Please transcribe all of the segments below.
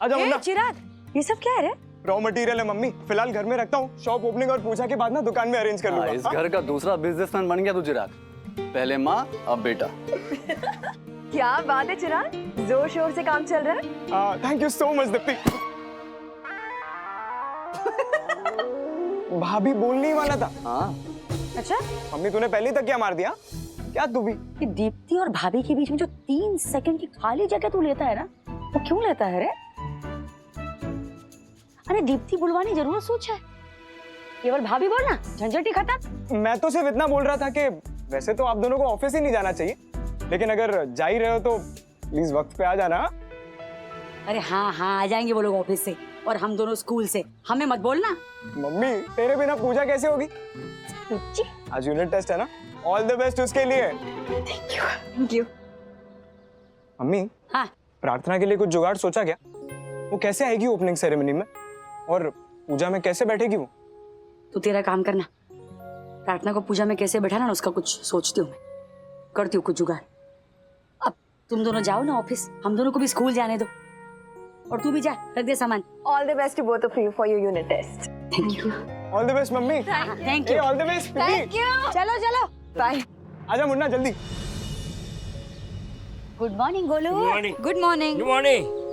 आजा मुन्ना। चिराग, ये सब क्या है रे? रॉ मटेरियल है मम्मी, फिलहाल घर में रखता हूँ। शॉप ओपनिंग और पूजा के बाद ना दुकान में अरेंज कर लूंगा। इस घर का दूसरा बिजनेसमैन बन गया तू चिराग। पहले माँ अब बेटा। क्या बात है चिराग, जोर शोर से काम चल रहा है। Thank you so much Deepti. भाभी बोलने ही वाला था। हाँ अच्छा, मम्मी तूने पहले ही तकिया मार दिया क्या? तू भी ये दीप्ति और भाभी के बीच में जो 3 सेकंड की खाली जगह तू लेता है ना, वो क्यों लेता है रे? अरे दीप्ति बुलवानी जरूरत सोच है, केवल भाभी बोलना, झंझट ही खत्म। मैं तो सिर्फ इतना बोल रहा था कि वैसे तो आप दोनों को ऑफिस ही नहीं जाना चाहिए, लेकिन अगर जा ही रहे हो तो प्लीज वक्त पे आ जाना। अरे हाँ हाँ, आ जाएंगे वो लोग ऑफिस से और हम दोनों स्कूल से, हमें मत बोलना। मम्मी तेरे बिना पूजा कैसे होगी? आज यूनिट टेस्ट है ना, ऑल द बेस्ट उसके लिए। Thank you. मम्मी हाँ, प्रार्थना के लिए कुछ जुगाड़ सोचा क्या? वो कैसे आएगी ओपनिंग सेरेमनी में, और पूजा में कैसे बैठेगी वो? तू तेरा काम करना, प्रार्थना को पूजा में कैसे बैठाना ना उसका कुछ सोचती हूँ मैं, करती हूँ कुछ जुगाड़। अब तुम दोनों जाओ ना ऑफिस, हम दोनों को भी स्कूल जाने दो, और तू भी जा, रख दे सामान। All the best to both of you for your unit test. Thank you. All the best mummy. Thank you. All the best. Thank you. चलो चलो, Bye. आजा मुन्ना जल्दी। Good morning Golu. Good morning. Good morning.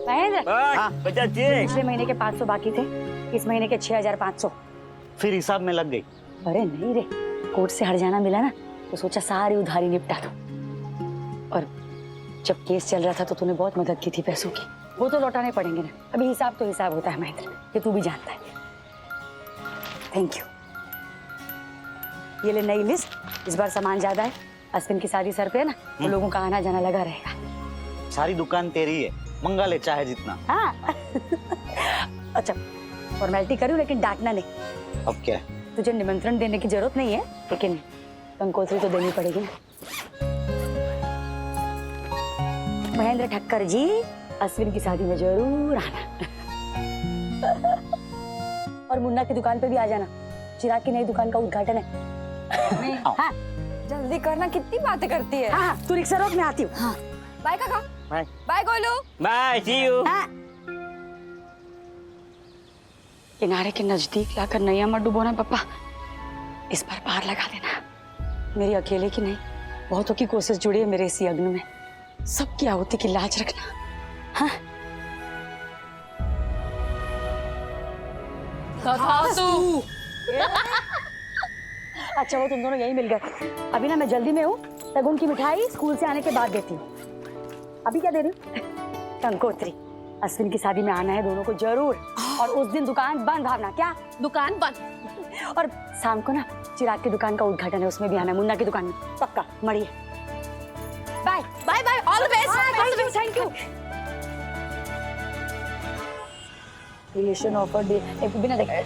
Mahendra, पिछले महीने के 500 बाकी थे, इस महीने के 6500। फिर हिसाब में लग गई। अरे नहीं रे, कोर्ट से हट जाना मिला ना, तो सोचा सारी उधारी निपटा दो। और जब केस चल रहा था तो तूने बहुत मदद की थी पैसों की, वो तो लौटाने पड़ेंगे ना। अभी हिसाब तो हिसाब होता है महेंद्र, ये तू भी जानता है। Thank you. ये ले नई लिस्ट, इस बार सामान ज्यादा है, अश्विन की शादी सर पे है ना, तो लोगों का आना जाना लगा रहेगा। सारी दुकान तेरी है, मंगा ले चाहे जितना। हाँ अच्छा, फॉर्मेलिटी करूँ लेकिन डांटना नहीं। अब क्या है? तुझे निमंत्रण देने की जरूरत नहीं है, लेकिन कंकोत्री तो देनी पड़ेगी ना। महेंद्र ठक्कर जी, अश्विन की शादी में जरूर आना। और मुन्ना की दुकान पे भी आ जाना, चिराग की नई दुकान का उद्घाटन है। हाँ जल्दी करना, कितनी बातें करती है। हाँ, तू रिक्शा रोक, मैं आती हूँ। हाँ बाय काका। Bye. Bye Golu. Bye, see you. हाँ। किनारे के नजदीक लाकर नैया मत डुबोना पापा, इस बार पार लगा देना। मेरी अकेले की नहीं, बहुतों की कोशिश जुड़ी है मेरे इसी यज्ञ में। सबकी आहुति की लाज रखना। हाँ अच्छा, वो तुम दोनों यही मिल गए। अभी ना मैं जल्दी में हूँ, शगुन की मिठाई स्कूल से आने के बाद देती हूँ। अभी क्या दे रही हूँ? कंकोत्री। अश्विन की शादी में आना है दोनों को जरूर, और उस दिन दुकान बंद। भावना क्या? दुकान बंद। और शाम को ना चिराग की दुकान का उद्घाटन है, उसमें भी आना, मुन्ना की दुकान में पक्का। मड़िए। Bye bye bye, all the best. Thank you. Creation of a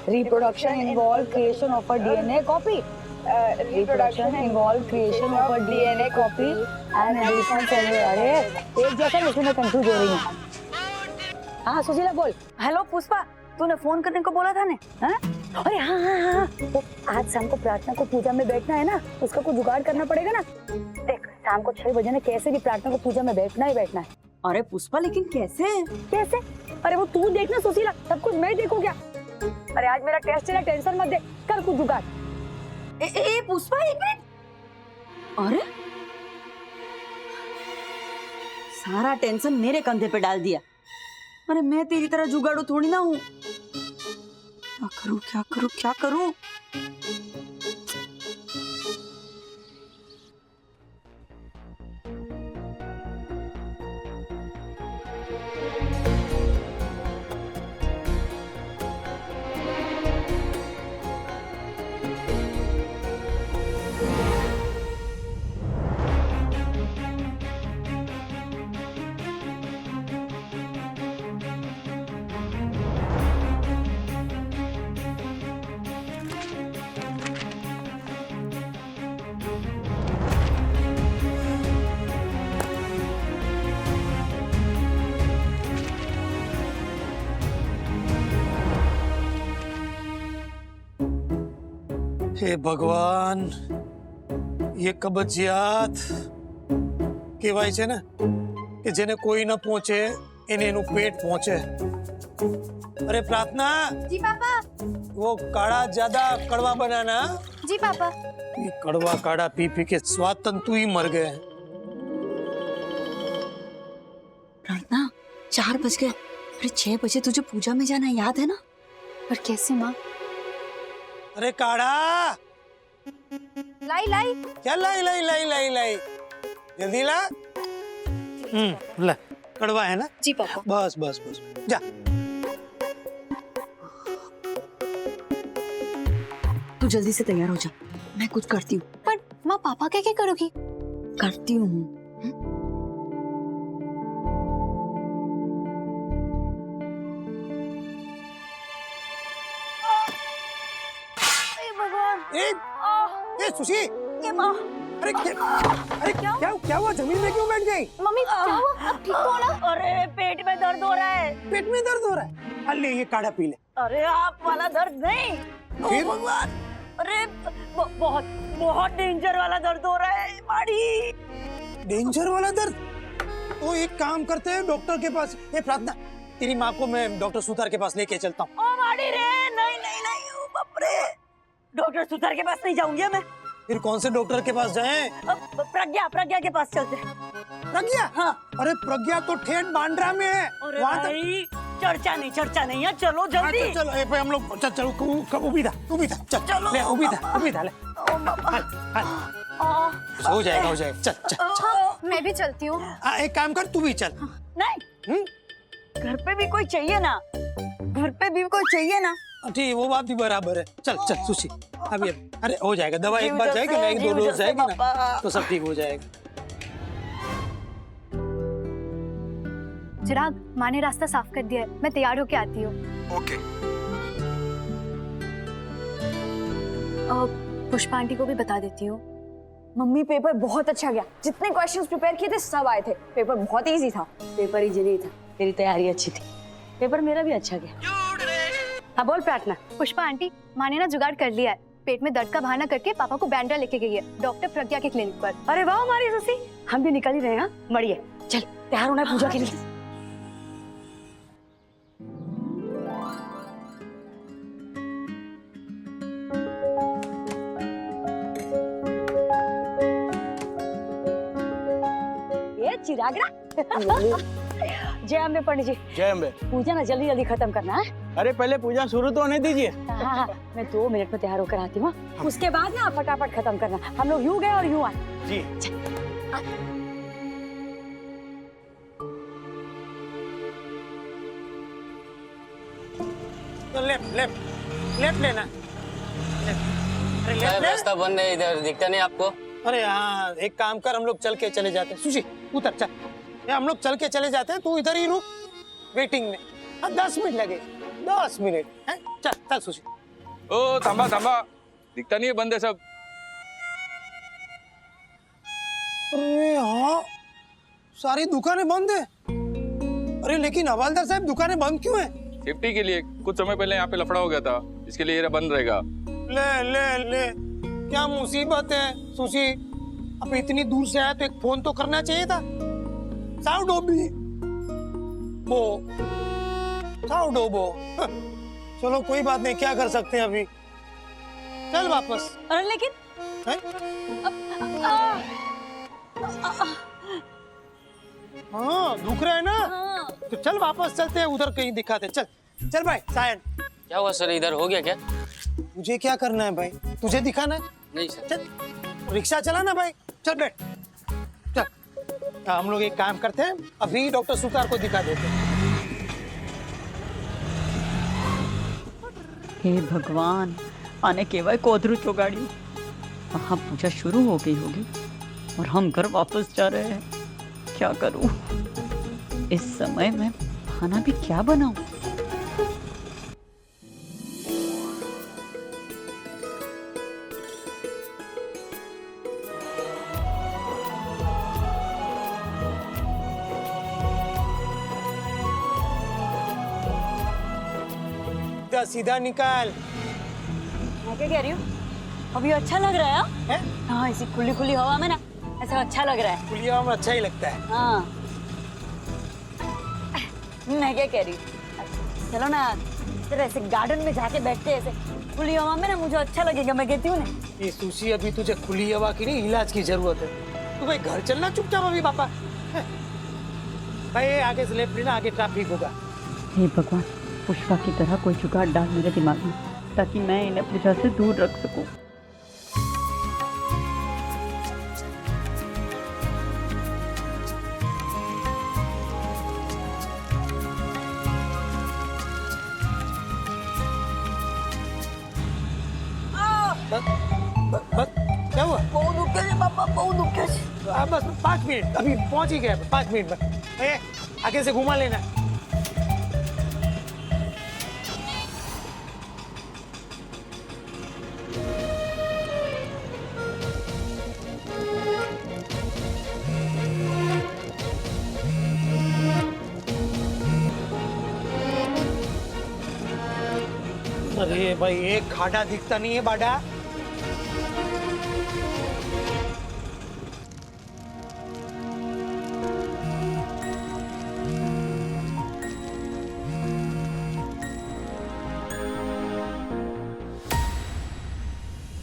reproduction involve creation of a DNA copy. Reproduction involve creation of a DNA copy and addition to अरे एक जैसा, इसमें मैं कंफ्यूज हो रही हूँ। हाँ सुशीला बोल। हेलो पुष्पा, तूने फोन करने को बोला था ने? हाँ? अरे हाँ हाँ हाँ, तो आज शाम को प्रार्थना को पूजा में बैठना है ना, उसका कुछ जुगाड़ करना पड़ेगा ना। देख शाम को 6 बजे ना कैसे भी प्रार्थना को पूजा में बैठना ही बैठना है। अरे पुष्पा, लेकिन कैसे? कैसे? अरे वो तू देखना सुशीला, सब कुछ मैं देखूँ क्या? अरे आज मेरा टेस्ट है ना, टेंशन मत दे, कर कुछ जुगाड़। ए पुष्पा, एक मिनट। अरे सारा टेंशन मेरे कंधे पे डाल दिया। अरे मैं तेरी तरह जुगाड़ू थोड़ी ना हूँ। क्या करूँ क्या करूँ क्या करूँ? हे भगवान, ये कब्जियात કહેવાય છે ને કે જેને કોઈ ન પહોંચે એને એનું પેટ પહોંચે। अरे प्रार्थना, जी पापा। वो काढ़ा ज्यादा कड़वा बनाना। जी पापा। ये कड़वा काढ़ा पी पी के स्वाद तंतु ही मर गए। प्रार्थना 4 बज गए, अरे 6 बजे तुझे पूजा में जाना है, याद है ना? पर कैसे माँ? अरे काढ़ा लाई लाई। क्या लाई लाई लाई लाई लाई, जल्दी ला। ला, कड़वा है ना? जी पापा। बस बस बस, जा। तू जल्दी से तैयार हो जा, मैं कुछ करती हूँ। पर माँ पापा क्या क्या करोगी? करती हूँ। ए सुशी, अरे क्या हुआ? जमीन में क्यों बैठ गई? मम्मी क्या हुआ? अब ठीक तो हो ना? अरे पेट में दर्द हो रहा है। पेट में दर्द हो रहा है? अरे ये काढ़ा पी ले। अरे आप वाला दर्द नहीं। फिर? ओ भगवान, अरे बहुत बहुत डेंजर वाला दर्द हो रहा है माड़ी। डेंजर वाला दर्द? तो एक काम करते हैं, डॉक्टर के पास। ए प्रार्थना, तेरी माँ को मैं डॉक्टर सुतार के पास लेके चलता हूँ। ओ माड़ी रे, नहीं नहीं नहीं, ओ बाप रे, डॉक्टर सुतार के पास नहीं जाऊंगी मैं। फिर कौन से डॉक्टर के पास जाएं? प्रज्ञा के पास चलते हैं। प्रज्ञा? हाँ। अरे प्रज्ञा तो ठेठ बांद्रा में है। अरे वहाँ तक- भाई, चर्चा नहीं है, चलो जल्दी। अच्छा, चलो हम लोग चलो, उभी था चल, ले उभी था ले। हो जाएगा चल। मैं भी चलती हूँ। एक काम कर, तू भी चल। नहीं, घर पे भी कोई चाहिए ना, ठीक, वो बात भी बराबर है। चल सुशी, अभी अरे हो जाएगा, दवा एक बार जाएगी ना, 1-2 डोज जाएगी ना, तो सब ठीक हो जाएगा। चिराग, माँ ने रास्ता साफ कर दिया है, मैं तैयार होके आती हूँ। ओके। पुष्पा आंटी को भी बता देती हूँ। मम्मी पेपर बहुत अच्छा गया, जितने क्वेश्चंस प्रिपेयर किए थे सब आए थे। पेपर बहुत इजी था। पेपर इजी नहीं था, तेरी तैयारी अच्छी थी। पेपर मेरा भी अच्छा गया। हाँ बोल प्रार्थना। पुष्पा आंटी, माँ ने ना जुगाड़ कर लिया है, पेट में दर्द का बहाना करके पापा को बैंड्रा लेके गई है डॉक्टर प्रज्ञा के क्लिनिक पर। अरे वाह हमारी ससी, हम भी निकल ही रहे हैं। बढ़िया, चल तैयार होना है पूजा के लिए। ये चिरागरा। जय अम्बे पंडित जी। जय अम्बे। पूजा ना जल्दी जल्दी खत्म करना है। अरे पहले पूजा शुरू तो होने दीजिए। हाँ, मैं 2 मिनट में तैयार होकर आती हूँ। उसके बाद ना फटाफट खत्म करना। हम लोग यूं गए और यूं आए। जी। तो लेफ्ट लेना। अरे लेफ्ट रास्ता बंद है इधर, दिखता नहीं आपको? अरे हाँ, एक काम कर, हम लोग चल के चले जाते हैं। सुशी उतर, चल। हम लोग चल के चले जाते हैं, तू इधर ही रुक वेटिंग में। 10 मिनट लगे, 10 मिनट है। चल सुशी। ओ थांबा, दिखता नहीं है, बंद है सब। अरे हाँ, सारी दुकानें बंद है। अरे लेकिन हवालदार साहब, दुकानें बंद क्यों है? सेफ्टी के लिए। कुछ समय पहले यहाँ पे लफड़ा हो गया था, इसके लिए ये बंद रहेगा। ले क्या मुसीबत है सुशी। अब इतनी दूर से आया तो एक फोन तो करना चाहिए था। साउडोबी बो, साउडोबो। चलो कोई बात नहीं, क्या कर सकते हैं अभी। चल वापस। अरे लेकिन हाँ दुख रहा है ना, तो चल वापस चलते हैं, उधर कहीं दिखाते। चल भाई सायन। क्या हुआ सर, इधर हो गया क्या? मुझे क्या करना है भाई, तुझे दिखाना है? नहीं सर। चल रिक्शा चलाना भाई, चल बैठ चल। हम लोग एक काम करते हैं, अभी डॉक्टर सुतार को दिखा देते हैं। हे भगवान, आने केवल कोदरू चौगाड़ी। वहाँ पूजा शुरू हो गई होगी और हम घर वापस जा रहे हैं। क्या करूं? इस समय मैं खाना भी क्या बनाऊं? सीधा निकाल। मैं क्या कह रही हूँ, अभी अच्छा लग रहा है। है? हाँ, इसी खुली खुली हवा में ना ऐसा अच्छा लग रहा है। खुली हवा में अच्छा ही लगता है। हाँ, मैं क्या कह रही हूँ, चलो ना यार, इधर ऐसे गार्डन में जाके बैठते हैं ऐसे खुली हवा में ना, मुझे अच्छा लगेगा, मैं कहती हूँ ना। ये सुशी, अभी तुझे खुली हवा की नहीं, इलाज की जरूरत है। तू भाई घर चलना चुपचाप अभी पापा। भाई आगे से लेफ्ट लेना, आगे ट्रैफिक होगा। हे भगवान, पुष्पा की तरह कोई जुगाड़ डाल मेरे दिमाग में ताकि मैं इन्हें पूजा से दूर रख सकूं। बस क्या हुआ? बहुत दुख है पापा, बहुत दुख है। बस 5 मिनट, अभी पहुंच ही गया। 5 मिनट में आगे से घुमा लेना। अरे भाई, एक खाड़ा दिखता नहीं है बाडा।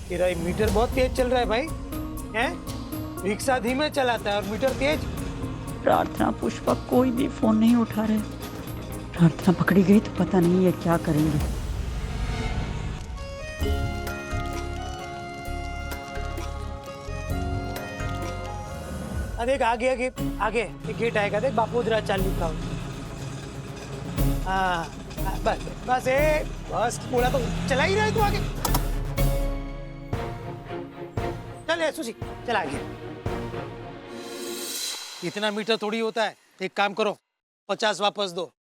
तेरा ये मीटर बहुत तेज चल रहा है भाई, हैं? रिक्शा धीमे चलाता है और मीटर तेज। प्रार्थना, पुष्पा कोई भी फोन नहीं उठा रहे। प्रार्थना पकड़ी गई तो पता नहीं ये क्या करेंगे। देख आगे आगे आगे एक गेट आएगा, देख बापूधरा चाल लिखा हो। हाँ बस बस बस पूरा तो चला ही रहा है तू आगे। चल सुशी, चला आगे। इतना मीटर थोड़ी होता है। एक काम करो, 50 वापस दो।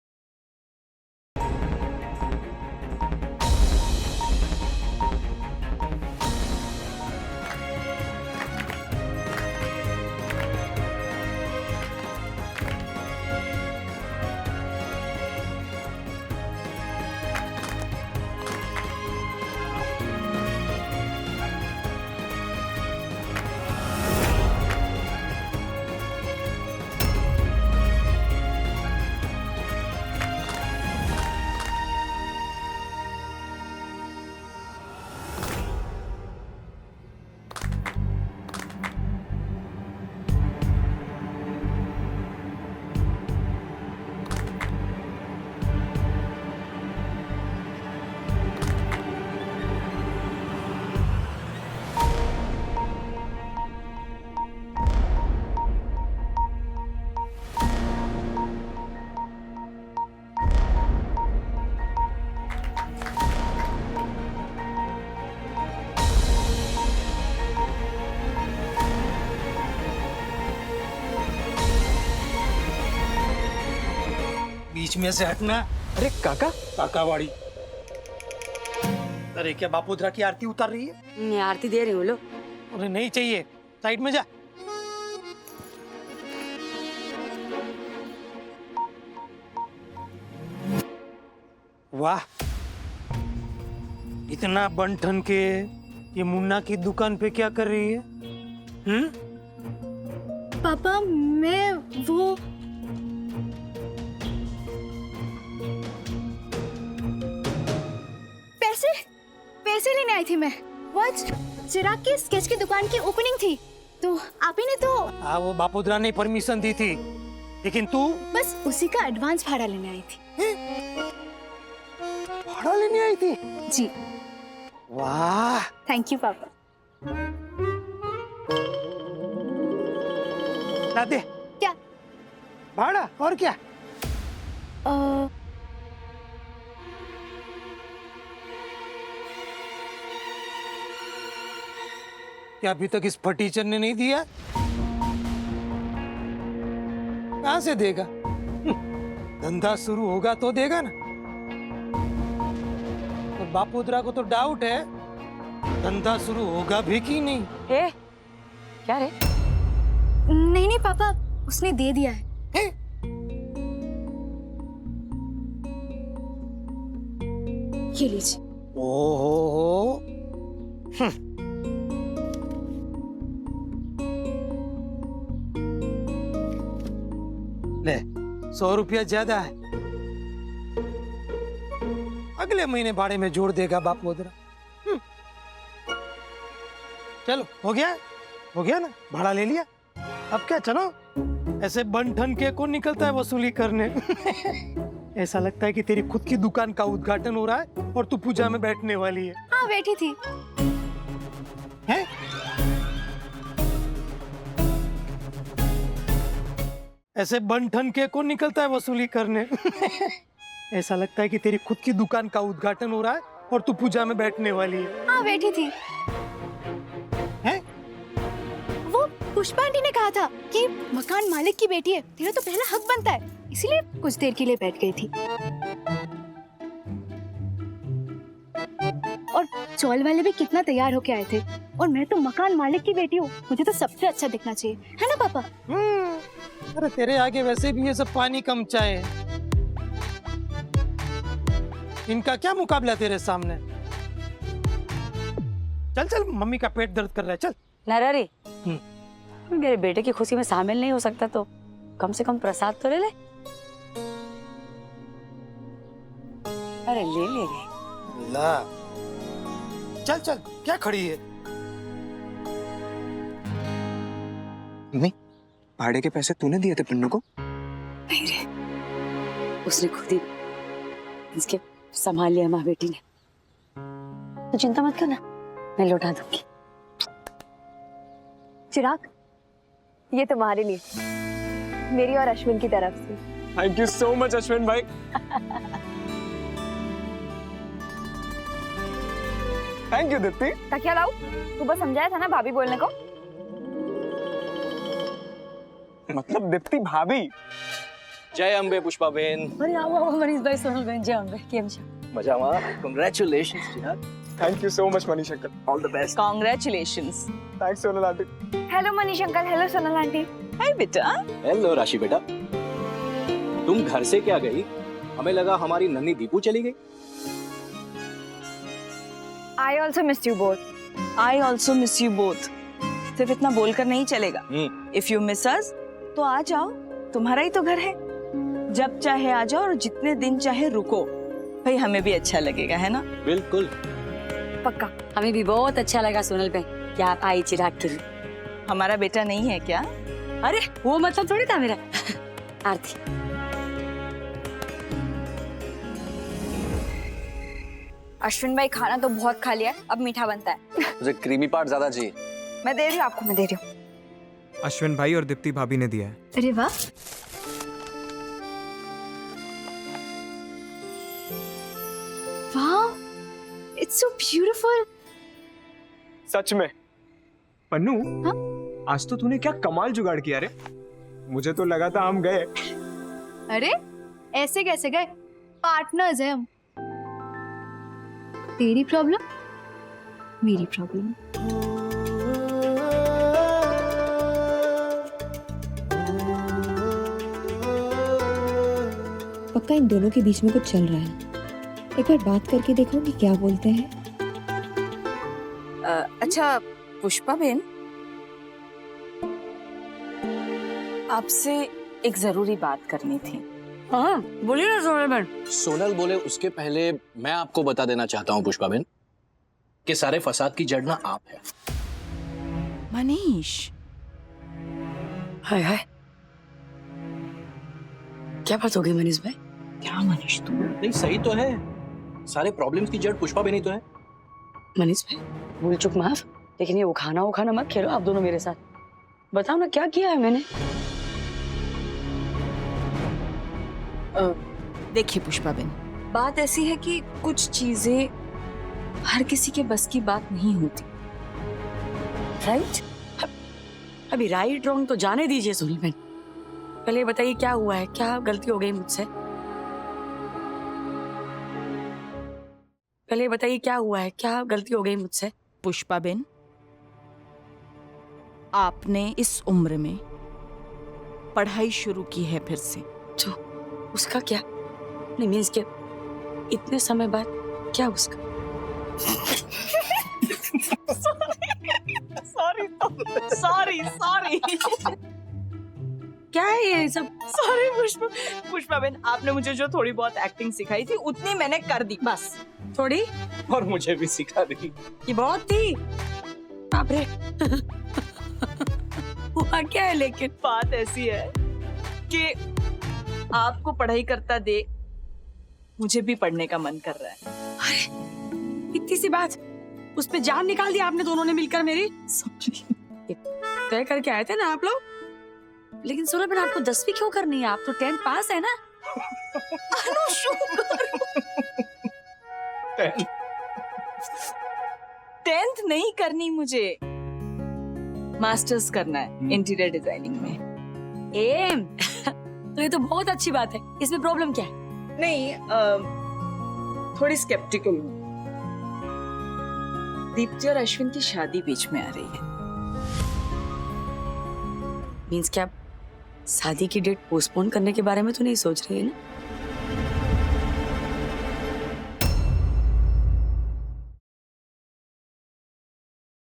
बीच में से हटना। अरे काका, काकावाड़ी। अरे क्या बापूधरा की आरती उतार रही है? मैं आरती दे रही हूँ। लो, अरे नहीं चाहिए, साइड में जा। वाह, इतना बन ठन के ये मुन्ना की दुकान पे क्या कर रही है? पापा मैं वो पैसे लेने आई थी। मैं वो आज चिराग की स्केच की दुकान की ओपनिंग थी, तो आप ही ने तो। हाँ, वो बापूधरा ने परमिशन दी थी, लेकिन तू बस उसी का एडवांस भाड़ा लेने आई थी। भाड़ा लेने आई थी? जी। वाह, थैंक यू पापा। ला दे। क्या भाड़ा? और क्या? क्या अभी तक इस फटीचर ने नहीं दिया? कहां से देगा? धंधा शुरू होगा तो देगा ना। और बापूधरा को तो डाउट है धंधा शुरू होगा भी कि नहीं। ए, क्या रे? नहीं नहीं पापा, उसने दे दिया है। ये लीजिए। ओहो, ले 100 रुपया ज्यादा है। अगले महीने भाड़े में जोड़ देगा बापोदरा। चलो हो गया ना, भाड़ा ले लिया। अब क्या, चलो। ऐसे बन ठन के कौन निकलता है वसूली करने। ऐसा लगता है कि तेरी खुद की दुकान का उद्घाटन हो रहा है और तू पूजा में बैठने वाली है। हाँ बैठी थी। हैं? ऐसे बन ठन के कौन निकलता है वसूली करने। ऐसा लगता है कि तेरी खुद की दुकान का उद्घाटन हो रहा है और तू पूजा में बैठने वाली है। हाँ बैठी थी। हैं? वो पुष्पा आंटी ने कहा था कि मकान मालिक की बेटी है, तेरा तो पहला हक बनता है, इसीलिए कुछ देर के लिए बैठ गई थी। और चौल वाले भी कितना तैयार होके आए थे, और मैं तो मकान मालिक की बेटी हूँ, मुझे तो सबसे अच्छा दिखना चाहिए, है ना पापा? अरे तेरे आगे वैसे भी ये सब पानी कम चाय है। इनका क्या मुकाबला तेरे सामने। चल चल, मम्मी का पेट दर्द कर रहा है, चल। नरहरी, मेरे बेटे की खुशी में शामिल नहीं हो सकता तो कम से कम प्रसाद तो ले ले। अरे ले ले रे। ला, चल चल, क्या खड़ी है। मम्मी, भाड़े के पैसे तूने दिए थे पन्नू को? नहीं रे, उसने खुद ही इसके संभाल लिया माँ बेटी ने। तो चिंता मत करना, मैं लौटा दूंगी। चिराग, ये तुम्हारे लिए, मेरी और अश्विन की तरफ से। Thank you so much Ashwin भाई। Thank you Deepti. तकिया लाओ, सुबह समझाया था ना भाभी बोलने को। मतलब दीप्ति भाभी। जय अंबे पुष्पा बेन। अरे आओ आओ मनीष भाई, सोनल बहन, जय अंबे, केम छो? मजामा। Congratulations Chirag. Thank you so much Manish uncle. All the best. Congratulations. Thanks Sonal aunty. Hello Manish uncle, hello Sonal aunty. Hi बेटा। हेलो राशि बेटा, तुम घर से क्या गई? हमें लगा हमारी नन्ही दीपू चली गई। I also missed you both. I also miss you both. सिर्फ इतना बोलकर नहीं चलेगा। If you miss us, तो आ जाओ, तुम्हारा ही तो घर है। जब चाहे आ जाओ और जितने दिन चाहे रुको, भाई हमें भी अच्छा लगेगा, है ना? बिल्कुल। पक्का। हमें भी बहुत अच्छा लगा सोनल बहन कि आप आई चिराग के लिए। हमारा बेटा नहीं है क्या? अरे वो मतलब थोड़ी था मेरा। आरती, अश्विन भाई खाना तो बहुत खा लिया, अब मीठा बनता है। मुझे क्रीमी पार्ट ज्यादा चाहिए। मैं दे रही हूँ आपको, मैं दे रही हूँ। अश्विन भाई और दीप्ति भाभी ने दिया है। अरे वाह, वाह, इट्स सो ब्यूटीफुल। सच में पन्नू, हाँ? आज तो तूने क्या कमाल जुगाड़ किया रे। मुझे तो लगा था हम गए। अरे ऐसे कैसे गए, पार्टनर्स हैं हम। तेरी प्रॉब्लम मेरी प्रॉब्लम। पक्का इन दोनों के बीच में कुछ चल रहा है। एक बार बात करके देखो कि क्या बोलते हैं। अच्छा पुष्पा बेन, आपसे एक जरूरी बात करनी थी। हाँ बोलिए ना सोनल बहन। सोनल बोले उसके पहले मैं आपको बता देना चाहता हूँ पुष्पा बेन कि सारे फसाद की जड़ ना आप है। मनीष, हाय हाय, क्या बात हो गई मनीष भाई? क्या मनीष तुम? नहीं सही तो है, सारे प्रॉब्लम्स की जड़ पुष्पा बेन ही तो है। मनीष भाई भूल चुक माफ, लेकिन ये उखाना मत खेलो आप दोनों मेरे साथ। बताओ ना क्या किया है मैंने? देखिए पुष्पा बेन, बात ऐसी है कि कुछ चीजें हर किसी के बस की बात नहीं होती। राइट? अभी राइट रॉन्ग तो जाने दीजिए सोनल बहन, पहले बताइए क्या हुआ है, क्या गलती हो गई मुझसे? पहले बताइए क्या हुआ है, क्या गलती हो गई मुझसे? पुष्पा बेन, आपने इस उम्र में पढ़ाई शुरू की है फिर से। तो उसका क्या? नहीं मीन्स के इतने समय बाद क्या उसका? सॉरी क्या है ये सब? सॉरी पुष्पा बहन, आपने मुझे जो थोड़ी बहुत एक्टिंग सिखाई थी उतनी मैंने कर दी बस। थोड़ी और मुझे भी सिखा दी। ये बहुत थी। बाप रे। हुआ क्या है लेकिन? बात ऐसी है कि आपको पढ़ाई करता देख मुझे भी पढ़ने का मन कर रहा है। अरे इतनी सी बात, उस पे जान निकाल दी आपने दोनों ने मिलकर मेरी। तय करके आए थे ना आप लोग। लेकिन सुनो बहन, आपको 10वीं क्यों करनी है? आप तो 10th पास है ना। 10th नहीं करनी मुझे, मास्टर्स करना है इंटीरियर डिजाइनिंग में। एम तो ये तो बहुत अच्छी बात है, इसमें प्रॉब्लम क्या है? नहीं, थोड़ी स्केप्टिकल हूँ। दीप्ति और अश्विन की शादी बीच में आ रही है। मीन्स क्या आप शादी की डेट पोस्टपोन करने के बारे में तो नहीं सोच रही है ना?